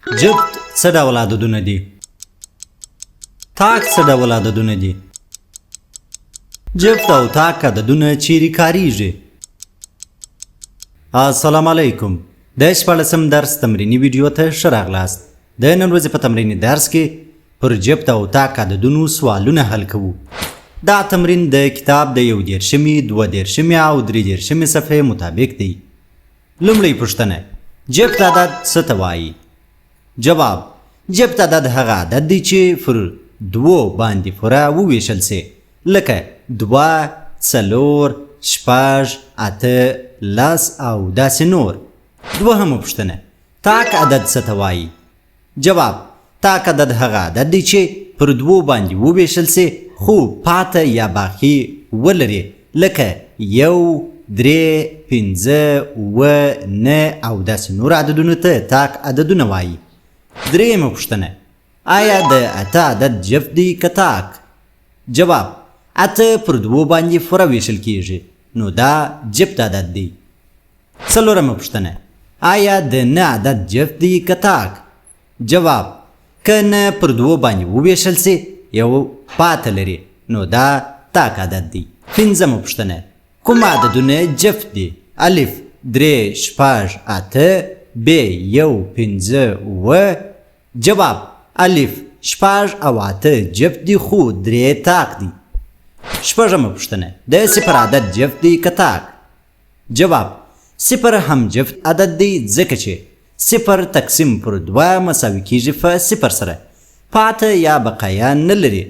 جفت څه ډول عددونه دي؟ تاک څه ډول عددونه دي؟ جفت او تاک عددونه چیرې کاریږي؟ السلام علیکم. د 14م درس تمرینی ویډیو ته ښه راغلاست. د نن ورځې په تمرینی درس کې پر جفت او تاک عددونو سوالونه حل کوو. دا تمرین د کتاب د 1 2 او 3 صفحې مطابق دی. لومړی پوښتنه: جفت عدد څه ته وایي؟ جواب: جفت عدد هغه عدد دی چې پر دوو باندې پوره وویشل سي، لکه 2 4 6 8 10 او داسې نور. دوهمه پوښتنه: تاک عدد څه ته وایي؟ جواب: تاک عدد هغه عدد دی چې پر دوو باندې وویشل سي خو پاته یا باقي ولري، لکه 1 3 5 9 او داسې نور عددونو ته تاک عددونه وایي. درېیمه پوښتنه: آیا د 8 عدد جفت دی که تاک؟ جواب: 8 پر دوو باندې پوره ویشل کیږي، نو دا جفت عدد دی. څلورمه پوښتنه: آیا د 9 عدد جفت دی که تاک؟ جواب: که 9 پر دوو باندې وویشل سي یو پاته لري، نو دا تاک عدد دی. پنځمه پوښتنه: کوم عددونه جفت دي؟ الف 3 6 8 ب 1 5 و. جواب: الف 6 او 8 جفت دي خو 3 تاک دي. شپږمه پوښتنه: د صفر عدد جفت دی که تاک؟ جواب: صفر هم جفت عدد دی ځکه چې صفر تقسیم پر 2 مساوي کیږي په صفر سره، پاته یا بقایا نه لري.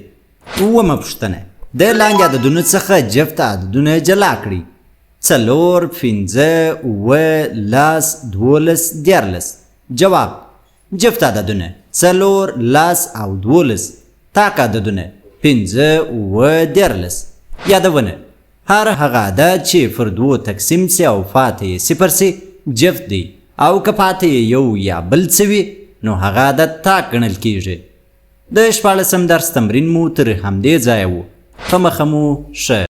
اوومه پوښتنه: د لاندې عددونو څخه جفت عددونه جلا کړئ. 4 5 9 10 12 14. جواب: جفت عددونه 4 10 او 12، تاک عددونه 5 9 14. یادونه: هر هغه عدد چې پر دوو تقسیم سي او پاته یې صفر سي جفت دی، او که پاته یې یو یا بل څه وي نو هغه عدد تاک ګڼل کیږي. د 14م درس تمرین مو تر همدې ځایه و. په مخه مو ښه.